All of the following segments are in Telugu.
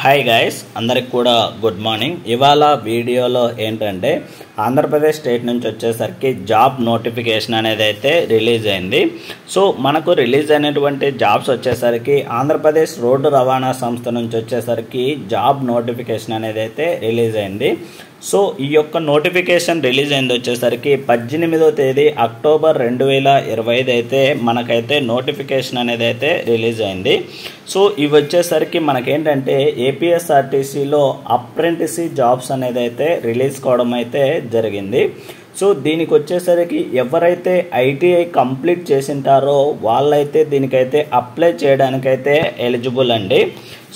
హాయ్ గైస్, అందరికి కూడా గుడ్ మార్నింగ్. ఇవాళ వీడియోలో ఏంటంటే ఆంధ్రప్రదేశ్ స్టేట్ నుంచి వచ్చేసరికి జాబ్ నోటిఫికేషన్ అనేది అయితే రిలీజ్ అయింది. సో మనకు రిలీజ్ అయినటువంటి జాబ్స్ వచ్చేసరికి ఆంధ్రప్రదేశ్ రోడ్డు రవాణా సంస్థ నుంచి వచ్చేసరికి జాబ్ నోటిఫికేషన్ అనేది అయితే రిలీజ్ అయింది. సో ఈ యొక్క నోటిఫికేషన్ రిలీజ్ అయింది వచ్చేసరికి 18వ తేదీ అక్టోబర్ 2025 అయితే మనకైతే నోటిఫికేషన్ అనేది అయితే రిలీజ్ అయింది. సో ఇవి వచ్చేసరికి మనకేంటంటే ఏపీఎస్ఆర్టీసీలో అప్రెంటిసీ జాబ్స్ అనేది అయితే రిలీజ్ కావడం అయితే జరిగింది. సో దీనికి వచ్చేసరికి ఎవరైతే ఐటీఐ కంప్లీట్ చేసింటారో వాళ్ళైతే దీనికైతే అప్లై చేయడానికైతే ఎలిజిబుల్ అండి.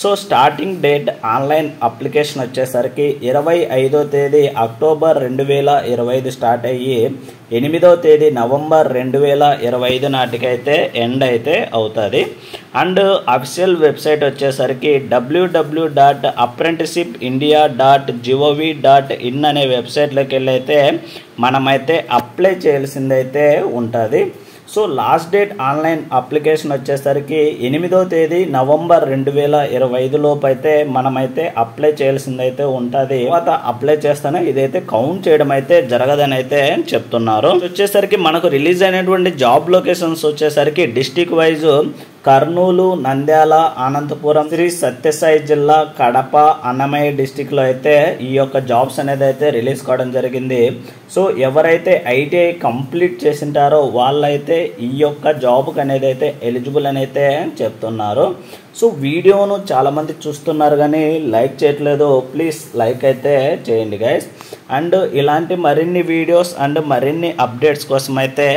So starting date online application వచ్చేసరికి 25వ తేదీ అక్టోబర్ 2025 స్టార్ట్ అయ్యి 8వ తేదీ నవంబర్ 2025 నాటికైతే ఎండ్ అయితే అవుతుంది. అండ్ అఫీషియల్ వెబ్సైట్ వచ్చేసరికి www.apprenticeshipindia.gov.in అనే వెబ్సైట్లోకి వెళ్ళి అయితే మనమైతే అప్లై చేయాల్సిందైతే ఉంటుంది. So last date online application వచ్చేసరికి 8వ తేదీ నవంబర్ 2025 లోపు అయితే మనమైతే అప్లై చేయాల్సిందైతే ఉంటుంది. తర్వాత అప్లై చేస్తానే ఇదైతే కౌంట్ చేయడం అయితే జరగదని అయితే చెప్తున్నారు. వచ్చేసరికి మనకు రిలీజ్ అయినటువంటి జాబ్ లొకేషన్స్ వచ్చేసరికి డిస్టిక్ వైజ్ కర్నూలు, నంద్యాల, అనంతపురం, శ్రీ సత్యసాయి జిల్లా, కడప, అన్నమయ్య డిస్టిక్లో అయితే ఈ యొక్క జాబ్స్ అనేది అయితే రిలీజ్ కావడం జరిగింది. సో ఎవరైతే ఐటీఐ కంప్లీట్ చేసింటారో వాళ్ళైతే ఈ యొక్క జాబ్కి అనేది అయితే ఎలిజిబుల్ అని అయితే చెప్తున్నారు. సో వీడియోను చాలామంది చూస్తున్నారు కానీ లైక్ చేయట్లేదు. ప్లీజ్ లైక్ అయితే చేయండి గైస్. అండ్ ఇలాంటి మరిన్ని వీడియోస్ అండ్ మరిన్ని అప్డేట్స్ కోసం అయితే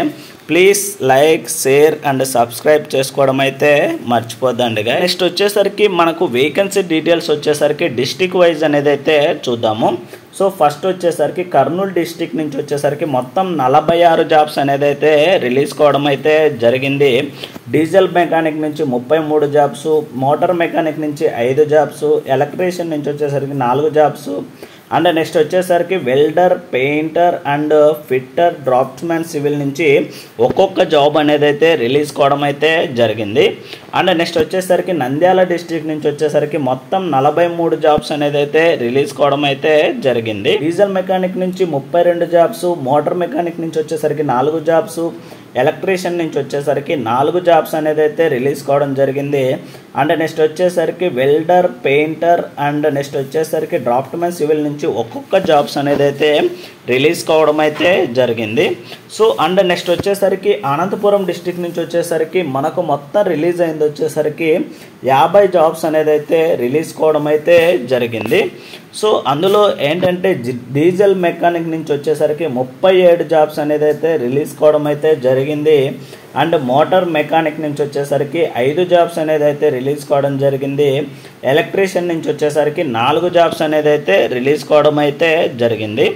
please like, share and subscribe చేసుకోవడం అయితే మర్చిపోద్దండి గైస్. నెక్స్ట్ వచ్చేసరికి మనకు వేకెన్సీ డీటెయిల్స్ వచ్చేసరికి డిస్టిక్ వైజ్ అనేది అయితే చూద్దాము. సో ఫస్ట్ వచ్చేసరికి కర్నూలు డిస్టిక్ నుంచి వచ్చేసరికి మొత్తం 46 జాబ్స్ అనేది అయితే రిలీజ్ కావడం అయితే జరిగింది. డీజిల్ మెకానిక్ నుంచి 33 జాబ్స్, మోటార్ మెకానిక్ నుంచి 5 జాబ్స్, ఎలక్ట్రీషియన్ నుంచి వచ్చేసరికి 4 జాబ్స్, అండ్ నెక్స్ట్ వచ్చేసరికి welder, painter and fitter, draughtsmen civil నుంచి ఒక్కొక్క జాబ్ అనేది అయితే రిలీజ్ కావడం అయితే జరిగింది. అండ్ నెక్స్ట్ వచ్చేసరికి నంద్యాల డిస్ట్రిక్ట్ నుంచి వచ్చేసరికి మొత్తం 43 జాబ్స్ అనేది అయితే రిలీజ్ కావడం అయితే జరిగింది. డీజిల్ మెకానిక్ నుంచి 32 జాబ్స్, మోటార్ మెకానిక్ నుంచి వచ్చేసరికి 4 జాబ్స్, ఎలక్ట్రీషియన్ నుంచి వచ్చేసరికి 4 జాబ్స్ అనేది అయితే రిలీజ్ కావడం జరిగింది. అండ్ నెక్స్ట్ వచ్చేసరికి వెల్డర్, పెయింటర్ అండ్ నెక్స్ట్ వచ్చేసరికి డ్రాఫ్ట్మెన్ సివిల్ నుంచి ఒక్కొక్క జాబ్స్ అనేది అయితే రిలీజ్ కావడం అయితే జరిగింది. సో అండ్ నెక్స్ట్ వచ్చేసరికి అనంతపురం డిస్టిక్ నుంచి వచ్చేసరికి మనకు మొత్తం రిలీజ్ అయింది వచ్చేసరికి 50 జాబ్స్ అనేది అయితే రిలీజ్ కావడం అయితే జరిగింది. సో అందులో ఏంటంటే డీజిల్ మెకానిక్ నుంచి వచ్చేసరికి 37 జాబ్స్ అనేది అయితే రిలీజ్ కావడం అయితే జరిగింది. అండ్ మోటార్ మెకానిక్ నుంచి వచ్చేసరికి 5 జాబ్స్ అనేది అయితే రిలీజ్ కావడం జరిగింది. ఎలక్ట్రీషియన్ నుంచి వచ్చేసరికి 4 జాబ్స్ అనేది అయితే రిలీజ్ కావడం అయితే జరిగింది.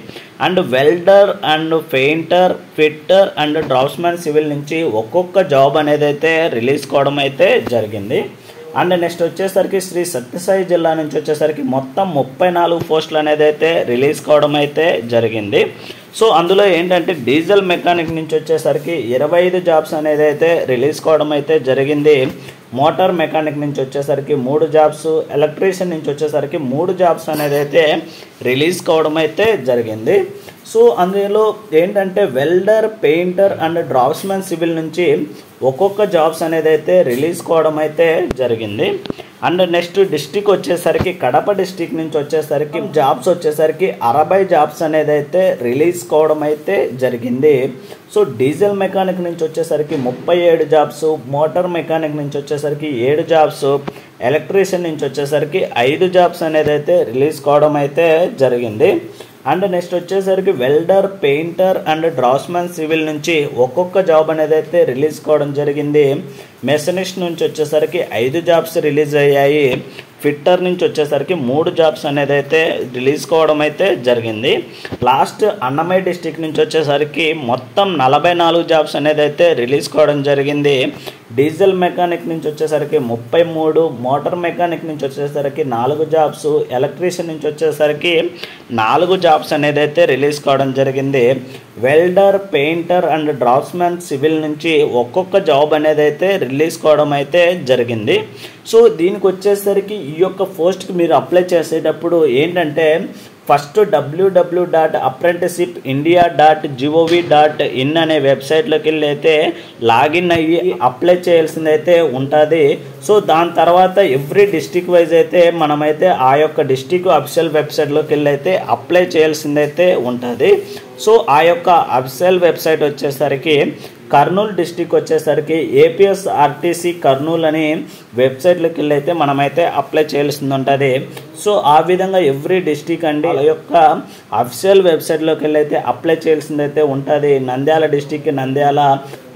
And welder and painter, fitter and draughtsmen civil నుంచి ఒక్కొక్క జాబ్ అనేది అయితే రిలీజ్ కావడం అయితే జరిగింది. అండ్ నెక్స్ట్ వచ్చేసరికి శ్రీ సత్యసాయి జిల్లా నుంచి వచ్చేసరికి మొత్తం 34 పోస్టులు అనేది అయితే రిలీజ్ కావడం అయితే జరిగింది. సో అందులో ఏంటంటే డీజిల్ మెకానిక్ నుంచి వచ్చేసరికి 25 జాబ్స్ అనేది అయితే రిలీజ్ కావడం అయితే జరిగింది. మోటార్ మెకానిక్ నుంచి వచ్చేసరికి 3 జాబ్స్, ఎలక్ట్రీషియన్ నుంచి వచ్చేసరికి 3 జాబ్స్ అనేది అయితే రిలీజ్ కావడం అయితే జరిగింది. సో అందులో ఏంటంటే welder, painter and draughtsmen civil నుంచి ఒక్కొక్క జాబ్స్ అనేది అయితే రిలీజ్ కావడం అయితే జరిగింది. అండ్ నెక్స్ట్ డిస్టిక్ వచ్చేసరికి కడప డిస్టిక్ నుంచి వచ్చేసరికి జాబ్స్ వచ్చేసరికి 60 జాబ్స్ అనేది అయితే రిలీజ్ కావడం అయితే జరిగింది. సో డీజిల్ మెకానిక్ నుంచి వచ్చేసరికి 37 జాబ్స్, మోటార్ మెకానిక్ నుంచి వచ్చేసరికి 7 జాబ్స్, ఎలక్ట్రీషియన్ నుంచి వచ్చేసరికి 5 జాబ్స్ అనేది అయితే రిలీజ్ కావడం అయితే జరిగింది. అండ్ నెక్స్ట్ వచ్చేసరికి welder, painter and draughtsmen civil నుంచి ఒక్కొక్క జాబ్ అనేది అయితే రిలీజ్ కావడం జరిగింది. మెషనిస్ట్ నుంచి వచ్చేసరికి 5 జాబ్స్ రిలీజ్ అయ్యాయి. ఫిట్టర్ నుంచి వచ్చేసరికి 3 జాబ్స్ అనేది అయితే రిలీజ్ కావడం అయితే జరిగింది. లాస్ట్ అన్నమయ్య డిస్టిక్ నుంచి వచ్చేసరికి మొత్తం 44 జాబ్స్ అనేది అయితే రిలీజ్ కావడం జరిగింది. డీజిల్ మెకానిక్ నుంచి వచ్చేసరికి 33, మోటార్ మెకానిక్ నుంచి వచ్చేసరికి 4 జాబ్స్, ఎలక్ట్రీషియన్ నుంచి వచ్చేసరికి 4 జాబ్స్ అనేది అయితే రిలీజ్ కావడం జరిగింది. Welder, painter and draughtsmen civil నుంచి ఒక్కొక్క జాబ్ అనేది అయితే రిలీజ్ కావడం అయితే జరిగింది. సో దీనికి వచ్చేసరికి ఈ యొక్క పోస్ట్కి మీరు అప్లై చేసేటప్పుడు ఏంటంటే ఫస్ట్ www.apprenticeshipindia.gov.in అనే వెబ్సైట్లోకి వెళ్ళి అయితే లాగిన్ అయ్యి అప్లై చేయాల్సిందైతే ఉంటుంది. సో దాని తర్వాత ఎవ్రీ డిస్టిక్ వైజ్ అయితే మనమైతే ఆ యొక్క డిస్టిక్ అఫీషియల్ వెబ్సైట్లోకి వెళ్ళి అయితే అప్లై చేయాల్సిందైతే ఉంటుంది. సో ఆ యొక్క అఫీషియల్ వెబ్సైట్ వచ్చేసరికి కర్నూలు డిస్టిక్ వచ్చేసరికి APSRTC కర్నూలు అని వెబ్సైట్లోకి వెళ్ళి అయితే మనమైతే అప్లై చేయాల్సింది ఉంటుంది. సో ఆ విధంగా ఎవ్రీ డిస్టిక్ అండి ఆ యొక్క అఫీషియల్ వెబ్సైట్లోకి వెళ్ళి అయితే అప్లై చేయాల్సింది అయితే ఉంటుంది. నంద్యాల డిస్టిక్కి నంద్యాల,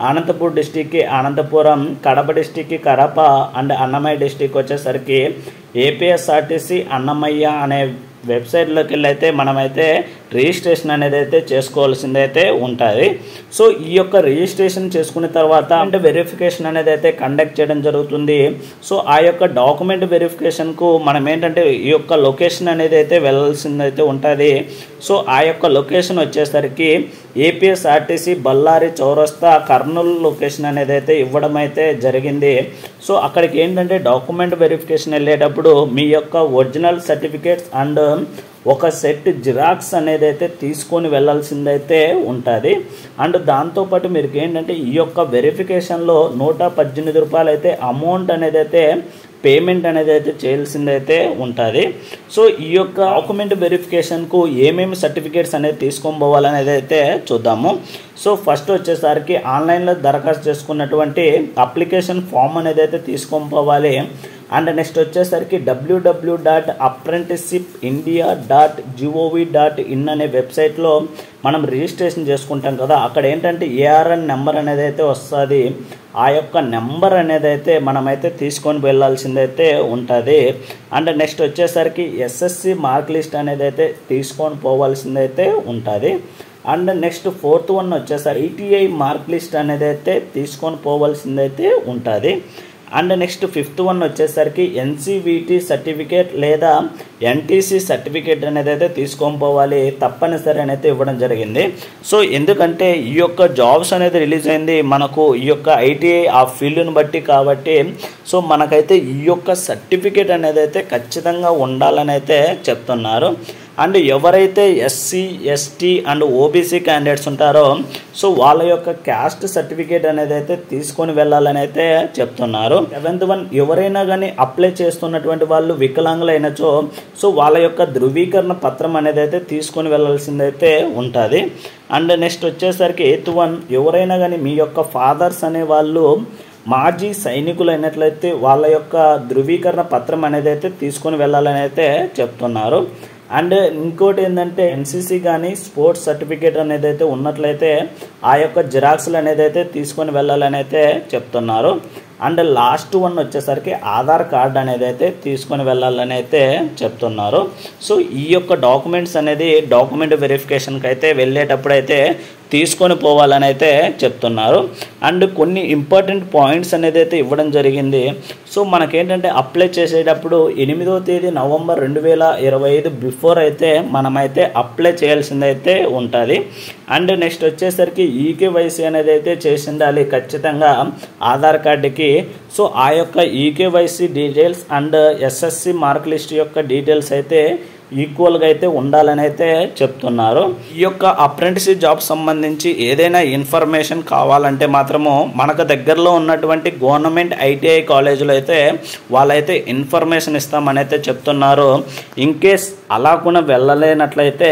అనంతపూర్ డిస్టిక్కి అనంతపురం, కడప డిస్టిక్కి కడప అండ్ అన్నమయ్య డిస్టిక్ వచ్చేసరికి APSRTC అన్నమయ్య అనే వెబ్సైట్లోకి వెళ్ళి అయితే మనమైతే రిజిస్ట్రేషన్ అనేది అయితే చేసుకోవాల్సింది అయితే ఉంటుంది. సో ఈ యొక్క రిజిస్ట్రేషన్ చేసుకున్న తర్వాత అంటే వెరిఫికేషన్ అనేది అయితే కండక్ట్ చేయడం జరుగుతుంది. సో ఆ యొక్క డాక్యుమెంట్ వెరిఫికేషన్కు మనం ఏంటంటే ఈ యొక్క లొకేషన్ అనేది అయితే వెళ్ళాల్సింది అయితే ఉంటుంది. సో ఆ యొక్క లొకేషన్ వచ్చేసరికి APSRTC బళ్ళారి చౌరస్తా కర్నూలు లొకేషన్ అనేది అయితే ఇవ్వడం అయితే జరిగింది. సో అక్కడికి ఏంటంటే డాక్యుమెంట్ వెరిఫికేషన్ వెళ్ళేటప్పుడు మీ యొక్క ఒరిజినల్ సర్టిఫికేట్స్ అండ్ ఒక సెట్ జిరాక్స్ అనేది అయితే తీసుకొని వెళ్ళాల్సిందైతే ఉంటుంది. అండ్ దాంతోపాటు మీరు ఏంటంటే ఈ యొక్క వెరిఫికేషన్లో 118 రూపాయలు అయితే అమౌంట్ అనేది అయితే పేమెంట్ అనేది అయితే చేయాల్సిందైతే ఉంటుంది. సో ఈ యొక్క డాక్యుమెంట్ వెరిఫికేషన్కు ఏమేమి సర్టిఫికేట్స్ అనేది తీసుకొని పోవాలనేది అయితే చూద్దాము. సో ఫస్ట్ వచ్చేసరికి ఆన్లైన్లో దరఖాస్తు చేసుకున్నటువంటి అప్లికేషన్ ఫామ్ అనేది అయితే తీసుకొని పోవాలి. అండ్ నెక్స్ట్ వచ్చేసరికి www.apprenticeshipindia.gov.in అనే వెబ్సైట్లో మనం రిజిస్ట్రేషన్ చేసుకుంటాం కదా, అక్కడ ఏంటంటే ARN నెంబర్ అనేది అయితే వస్తుంది. ఆ యొక్క నెంబర్ అనేది అయితే మనమైతే తీసుకొని వెళ్ళాల్సిందైతే ఉంటుంది. అండ్ నెక్స్ట్ వచ్చేసరికి SSC మార్క్ లిస్ట్ అనేది అయితే తీసుకొని పోవాల్సిందైతే ఉంటుంది. అండ్ నెక్స్ట్ 4th వన్ వచ్చేసరికి ITI మార్క్ లిస్ట్ అనేది అయితే తీసుకొని పోవాల్సిందైతే ఉంటుంది. అండ్ నెక్స్ట్ 5th వన్ వచ్చేసరికి NCVT సర్టిఫికేట్ లేదా NTC సర్టిఫికేట్ అనేది అయితే తీసుకొని పోవాలి, తప్పనిసరి అనేది ఇవ్వడం జరిగింది. సో ఎందుకంటే ఈ యొక్క జాబ్స్ అనేది రిలీజ్ అయింది మనకు ఈ యొక్క ITI ఆ ఫీల్డ్ని బట్టి కాబట్టి సో మనకైతే ఈ యొక్క సర్టిఫికేట్ అనేది అయితే ఖచ్చితంగా ఉండాలని అయితే చెప్తున్నారు. అండ్ ఎవరైతే SC, ST and OBC candidates ఉంటారో సో వాళ్ళ యొక్క క్యాస్ట్ సర్టిఫికేట్ అనేది అయితే తీసుకొని వెళ్ళాలని అయితే చెప్తున్నారు. 7th వన్ ఎవరైనా కానీ అప్లై చేస్తున్నటువంటి వాళ్ళు వికలాంగులైనచో సో వాళ్ళ యొక్క ధృవీకరణ పత్రం అనేది అయితే తీసుకొని వెళ్ళాల్సిందైతే ఉంటుంది. అండ్ నెక్స్ట్ వచ్చేసరికి 8th వన్ ఎవరైనా కానీ మీ యొక్క ఫాదర్స్ అనే వాళ్ళు మాజీ సైనికులు అయినట్లయితే వాళ్ళ యొక్క ధృవీకరణ పత్రం అనేది అయితే తీసుకొని వెళ్ళాలని అయితే చెప్తున్నారు. అండ్ ఇంకోటి ఏంటంటే NCC కానీ స్పోర్ట్స్ సర్టిఫికేట్ అనేది అయితే ఉన్నట్లయితే ఆ యొక్క జిరాక్స్లు అనేది అయితే తీసుకొని వెళ్ళాలని అయితే చెప్తున్నారు. అండ్ లాస్ట్ వన్ వచ్చేసరికి ఆధార్ కార్డ్ అనేది అయితే తీసుకొని వెళ్ళాలని అయితే చెప్తున్నారు. సో ఈ యొక్క డాక్యుమెంట్స్ అనేది డాక్యుమెంట్ వెరిఫికేషన్కి అయితే వెళ్ళేటప్పుడు అయితే తీసుకొని పోవాలని అయితే చెప్తున్నారు. అండ్ కొన్ని ఇంపార్టెంట్ పాయింట్స్ అనేది అయితే ఇవ్వడం జరిగింది. సో మనకేంటంటే అప్లై చేసేటప్పుడు 8వ తేదీ నవంబర్ 2025 బిఫోర్ అయితే మనమైతే అప్లై చేయాల్సిందైతే ఉంటుంది. అండ్ నెక్స్ట్ వచ్చేసరికి EKYC అనేది అయితే చేసి ఉండాలి ఖచ్చితంగా ఆధార్ కార్డుకి. సో ఆ యొక్క EKYC details and SSC mark list యొక్క డీటెయిల్స్ అయితే ఈక్వల్గా అయితే ఉండాలని అయితే చెప్తున్నారు. ఈ యొక్క అప్రెంటిస్షిప్ జాబ్ సంబంధించి ఏదైనా ఇన్ఫర్మేషన్ కావాలంటే మాత్రము మనకు దగ్గరలో ఉన్నటువంటి గవర్నమెంట్ ITI కాలేజీలో అయితే వాళ్ళైతే ఇన్ఫర్మేషన్ ఇస్తామని అయితే చెప్తున్నారు. ఇన్ కేస్ అలా కూడా వెళ్ళలేనట్లయితే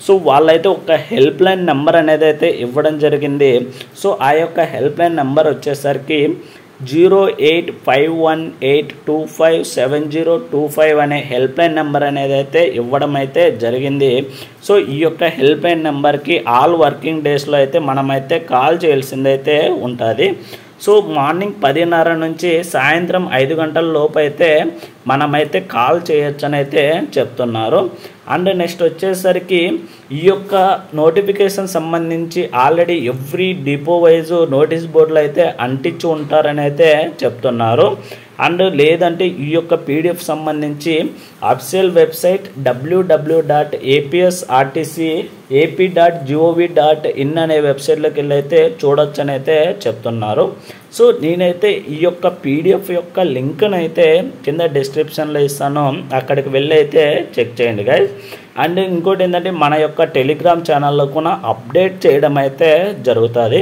సో వాళ్ళైతే ఒక హెల్ప్ లైన్ నెంబర్ అనేది అయితే ఇవ్వడం జరిగింది. సో ఆ యొక్క హెల్ప్ లైన్ నెంబర్ వచ్చేసరికి 08518257025 అనే హెల్ప్ లైన్ నెంబర్ అనేది అయితే ఇవ్వడం అయితే జరిగింది. సో ఈ యొక్క హెల్ప్ లైన్ నెంబర్కి ఆల్ వర్కింగ్ డేస్లో అయితే మనమైతే కాల్ చేయాల్సిందైతే ఉంటుంది. సో మార్నింగ్ 10:30 నుంచి సాయంత్రం 5 గంటల లోపు అయితే మనమైతే కాల్ చేయొచ్చు అని అయితే చెప్తున్నారు. అండ్ నెక్స్ట్ వచ్చేసరికి ఈ యొక్క నోటిఫికేషన్ సంబంధించి already every depot wise notice బోర్డులు అయితే అంటించి ఉంటారని అయితే చెప్తున్నారు. అండ్ లేదంటే ఈ యొక్క పీడిఎఫ్ సంబంధించి అఫీషియల్ వెబ్సైట్ www.apsrtc.ap.gov.in అనే వెబ్సైట్లోకి వెళ్ళి అయితే చూడొచ్చు అని అయితే చెప్తున్నారు. సో నేనైతే ఈ యొక్క పీడిఎఫ్ యొక్క లింక్ను అయితే కింద డిస్క్రిప్షన్లో ఇస్తాను, అక్కడికి వెళ్ళి అయితే చెక్ చేయండి గైస్. అండ్ ఇంకోటి ఏంటంటే మన యొక్క టెలిగ్రామ్ ఛానల్లో కూడా అప్డేట్ చేయడం అయితే జరుగుతుంది.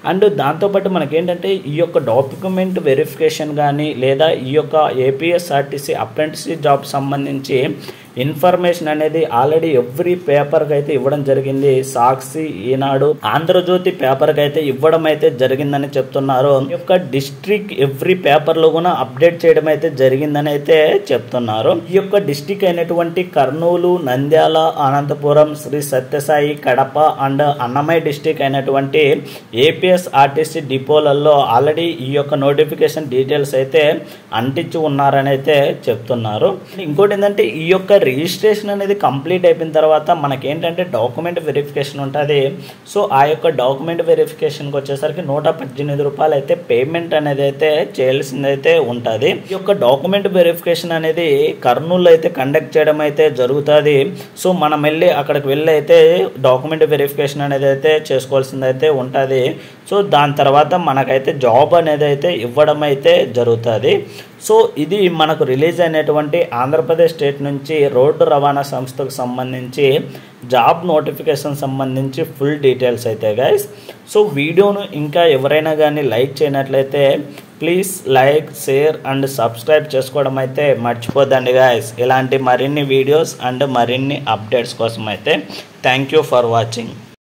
అండ్ దాంతోపాటు మనకేంటంటే ఈ యొక్క డాక్యుమెంట్ వెరిఫికేషన్ కానీ లేదా ఈ యొక్క ఏపీఎస్ఆర్టీసీ అప్రెంటిస్షిప్ జాబ్ సంబంధించి ఇన్ఫర్మేషన్ అనేది ఆల్రెడీ ఎవ్రీ పేపర్కి అయితే ఇవ్వడం జరిగింది. సాక్షి, ఈనాడు, ఆంధ్రజ్యోతి పేపర్కి అయితే ఇవ్వడం అయితే జరిగిందని చెప్తున్నారు. ఈ యొక్క డిస్ట్రిక్ట్ ఎవ్రీ పేపర్లో కూడా అప్డేట్ చేయడం అయితే జరిగిందని అయితే చెప్తున్నారు. ఈ యొక్క డిస్ట్రిక్ట్ అయినటువంటి కర్నూలు, నంద్యాల, అనంతపురం, శ్రీ సత్యసాయి, కడప అండ్ అన్నమయ్య డిస్ట్రిక్ట్ అయినటువంటి ఏపీఎస్ఆర్టీసీ డిపోలలో ఆల్రెడీ ఈ యొక్క నోటిఫికేషన్ డీటెయిల్స్ అయితే అంటించి ఉన్నారని అయితే చెప్తున్నారు. ఇంకోటి ఏంటంటే ఈ యొక్క రిజిస్ట్రేషన్ అనేది కంప్లీట్ అయిపోయిన తర్వాత మనకేంటంటే డాక్యుమెంట్ వెరిఫికేషన్ ఉంటుంది. సో ఆ యొక్క డాక్యుమెంట్ వెరిఫికేషన్కి వచ్చేసరికి 118 రూపాయలు అయితే పేమెంట్ అనేది అయితే చేయాల్సింది అయితే ఉంటుంది. ఈ యొక్క డాక్యుమెంట్ వెరిఫికేషన్ అనేది కర్నూలు అయితే కండక్ట్ చేయడం అయితే జరుగుతుంది. సో మనం వెళ్ళి అక్కడికి వెళ్ళి అయితే డాక్యుమెంట్ వెరిఫికేషన్ అనేది అయితే చేసుకోవాల్సింది అయితే ఉంటుంది. సో దాని తర్వాత మనకైతే జాబ్ అనేది అయితే ఇవ్వడం అయితే జరుగుతుంది. సో ఇది మనకు రిలీజ్ అయినటువంటి ఆంధ్రప్రదేశ్ స్టేట్ నుంచి రోడ్డు రవాణా సంస్థకు సంబంధించి జాబ్ నోటిఫికేషన్ సంబంధించి ఫుల్ డీటెయిల్స్ అయితే గైస్. సో వీడియోను ఇంకా ఎవరైనా కానీ లైక్ చేయనట్లయితే please like, share and subscribe చేసుకోవడం అయితే మర్చిపోద్దండి గైస్. ఇలాంటి మరిన్ని వీడియోస్ అండ్ మరిన్ని అప్డేట్స్ కోసం అయితే థ్యాంక్ యూ ఫర్ వాచింగ్.